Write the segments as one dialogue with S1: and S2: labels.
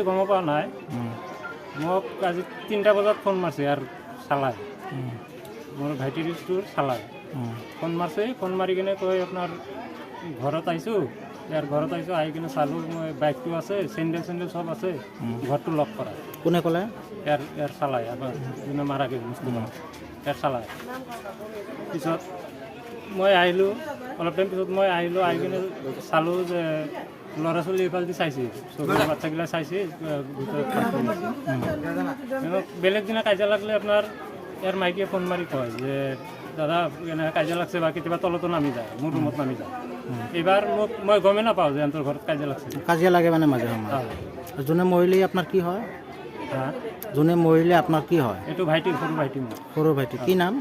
S1: গম পোৱা নাই মোক আজি 3টা বজাত ফোন মাৰছে আৰু চালাই মোৰ ভাইটিৰ ষ্ট'ৰ চালাই ফোন মাৰছে ফোন মাৰি কিনে কয় আপোনাৰ ঘৰত আহিছোঁ ইয়াৰ ঘৰত আহিছোঁ আহি কিনে চালোঁ মই বাইকটো আছে চেণ্ডেল চব আছে ঘৰটো লক কৰা
S2: কোনে ক'লে
S1: ইয়াৰ চালাই আমাৰ যোনে মাৰাকে মুছলিম ইয়াৰ চালাই পিছত মই আহিলোঁ অলপ টাইম পিছত মই আহিলোঁ আহি কিনে চালোঁ যে ল'ৰা ছোৱালী এইফালেদি চাইছে চবেই বাচ্চাগিলা চাইছে ভিতৰত বেলেগ দিনা কাজিয়া লাগিলে আপোনাৰ ইয়াৰ মাইকীয়ে ফোন মাৰি কয় যে দাদা এনেকৈ কাজিয়া লাগছে বা কেতিয়াবা তলতো নামি যায় মোৰ ৰুমত নামি যায় এইবাৰ মই গমেই নাপাওঁ যে সিহঁতৰ ঘৰত কাজিয়া লাগছে
S2: কাজিয়া লাগে মানে মাজে সময়ে যোনে মৰিলে আপোনাৰ কি হয় যোনে মৰিলে আপোনাৰ কি হয়
S1: এইটো ভাইটি
S2: সৰু ভাইটি কি নাম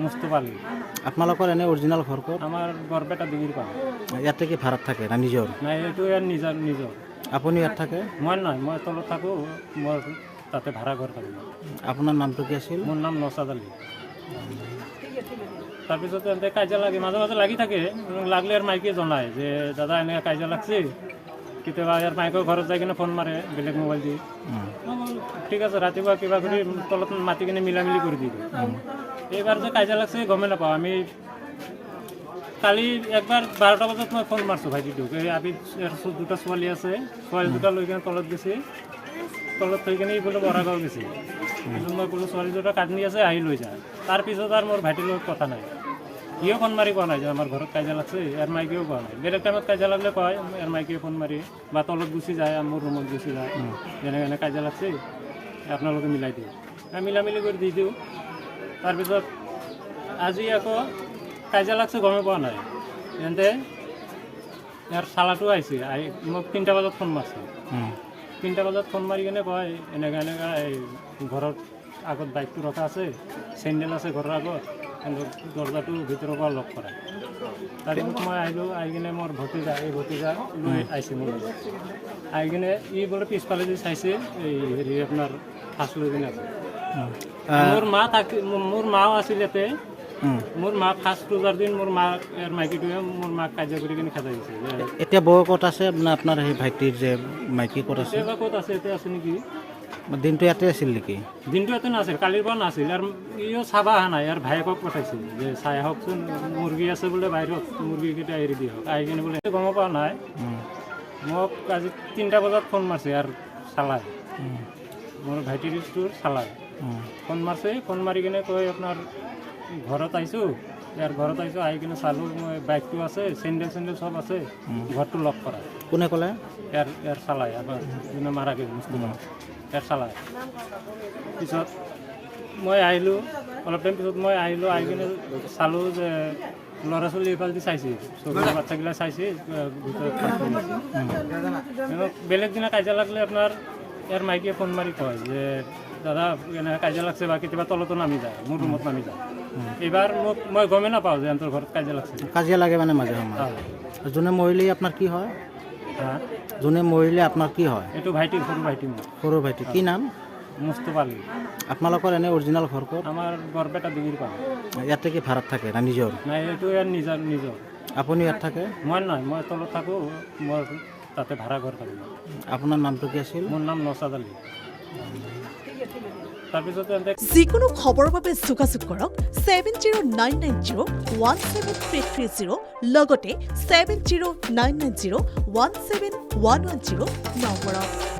S1: মুস্তফা আলী
S2: আপোনালোকৰ এনে অৰিজিনেল ঘৰ ক'ত
S1: আমাৰ বৰপেটা ডিগ্ৰী পাম
S2: ইয়াতে কি ভাড়াত থাকে না নিজৰ
S1: নাই এইটো ইয়াৰ নিজৰ
S2: আপুনি ইয়াত থাকে
S1: মই নহয় মই তলত থাকোঁ মই তাতে ভাড়া ঘৰ থাকোঁ
S2: আপোনাৰ নামটো কি আছিল
S1: মোৰ নাম নছাদ আলী তাৰপিছত এনেকৈ কাজিয়া লাগে মাজে মাজে লাগি থাকে লাগিলে ইয়াৰ মাইকীয়ে জনায় যে দাদা এনেকৈ কাজিয়া লাগছে কেতিয়াবা ইয়াৰ মাইকৰ ঘৰত যাই কিনে ফোন মাৰে বেলেগ মোবাইল দি ঠিক আছে ৰাতিপুৱা কিবা কৰি তলত মাতি কিনে মিলামিলি কৰি দিলোঁ এইবাৰ যে কাজিয়া লাগছে গমেই নাপাওঁ আমি কালি একবাৰ 12টা বজাত মই ফোন মাৰছোঁ ভাইটিটোক এই আমি দুটা ছোৱালী আছে ছোৱালী দুটা লৈ কিনে তলত গৈছে তলত থৈ কিনে বোলে বৰাগাঁও গৈছে মই বোলো ছোৱালী দুটা কান্দি আছে আহি লৈ যায় তাৰপিছত আৰু মোৰ ভাইটিৰ লগত কথা নাই সিও ফোন মাৰি কোৱা নাই যে আমাৰ ঘৰত কাজিয়া লাগছে ইয়াৰ মাইকীয়েও কোৱা নাই বেলেগ টাইমত কাজিয়া লাগিলে কয় ইয়াৰ মাইকীয়ে ফোন মাৰি বা তলত গুচি যায় মোৰ ৰুমত গুচি যায় যেনেকৈ এনে কাজিয়া লাগছে আপোনালোকে মিলাই দিওঁ মিলামিলি কৰি দি দিওঁ তাৰপিছত আজি আকৌ কাজিয়া লাগছে গমেই পোৱা নাই তেন্তে ইয়াৰ চালাটো আহিছে আহি মোক 3টা বজাত ফোন মাৰছে 3টা বজাত ফোন মাৰি কিনে কয় এনেকৈ এই ঘৰত আগত বাইকটো ৰখা আছে চেণ্ডেল আছে ঘৰৰ আগত কিন্তু দৰ্জাটো ভিতৰৰ পৰা লক কৰা তাৰপিছত মই আহিলোঁ আহি কিনে মোৰ ভতিজা লৈ আহিছে মোৰ আহি কিনে ই বোলে পিছফালে যে চাইছে এই হেৰি আপোনাৰ ফাঁচ লৈ কিনে আছে মোৰ মাও আছিল ইয়াতে মোৰ মা ফাৰ্ষ্ট পূজাৰ দিন মোৰ মা ইয়াৰ মাইকীটোৱে মোৰ মাক কাজিয়া কৰি কিনে খেদাই দিছে
S2: এতিয়া বৌ ক'ত আছে আপোনাৰ সেই ভাইটিৰ যে মাইকী ক'ত আছে
S1: ক'ত আছে এতিয়া আছে নেকি
S2: দিনটো ইয়াতে আছিল নেকি
S1: দিনটো ইয়াতে নাছিল কালিৰ পৰা নাছিল আৰু ইও চাব অহা নাই ইয়াৰ ভায়েকক পঠাইছিল যে চাই আহকচোন মুৰ্গী আছে বোলে বাহিৰত মুৰ্গীকেইটা এৰি দিয়ক আহি কিনে বোলে গম পোৱা নাই মোক আজি 3টা বজাত ফোন মাৰছে আৰু চালাই মোৰ ভাইটিৰ ষ্ট'ৰ চালাই ফোন মাৰছে ফোন মাৰি কিনে কয় আপোনাৰ ঘৰত আহিছোঁ ইয়াৰ ঘৰত আহিছোঁ আহি কিনে চালোঁ মই বাইকটো আছে চেণ্ডেল চব আছে ঘৰটো লক কৰা
S2: কোনে ক'লে
S1: ইয়াৰ চালাই আমাৰ যোনে মাৰাকে মুছলিম ইয়াৰ চালাই পিছত মই আহিলোঁ অলপ টাইম পিছত মই আহিলোঁ আহি কিনে চালোঁ যে ল'ৰা ছোৱালী এইফালেদি চাইছে চবেই বাচ্চাগিলা চাইছে ভিতৰত বেলেগ দিনা কাজিয়া লাগিলে আপোনাৰ ইয়াৰ মাইকীয়ে ফোন মাৰি কয় যে দাদা এনেকৈ কাজিয়া লাগছে বা কেতিয়াবা তলতো নামি যায় মোৰ ৰুমত নামি যায় এইবাৰ মই গমেই নাপাওঁ যে সিহঁতৰ ঘৰত কাজিয়া লাগছে
S2: কাজিয়া লাগে মানে মাজে সময়ে যোনে মৰিলে আপোনাৰ কি হয় যোনে মৰিলে আপোনাৰ কি হয়
S1: এইটো
S2: সৰু ভাইটি কি নাম
S1: মুস্তফা আলী
S2: আপোনালোকৰ এনে অৰিজিনেল ঘৰ ক'ত
S1: আমাৰ বৰপেটা ডিগ্ৰী পাম
S2: ইয়াতে কি ভাড়াত থাকে না নিজৰ
S1: নাই এইটো ইয়াৰ নিজৰ
S2: আপুনি ইয়াত থাকে
S1: মই নহয় মই তলত থাকোঁ মই তাতে ভাড়া ঘৰ থাকোঁ
S2: আপোনাৰ নামটো কি আছিল
S1: মোৰ নাম নছাদ আলী তাৰপিছত
S3: যিকোনো খবৰৰ বাবে যোগাযোগ কৰক 7099017330 লগতে 7099017110 নম্বৰত।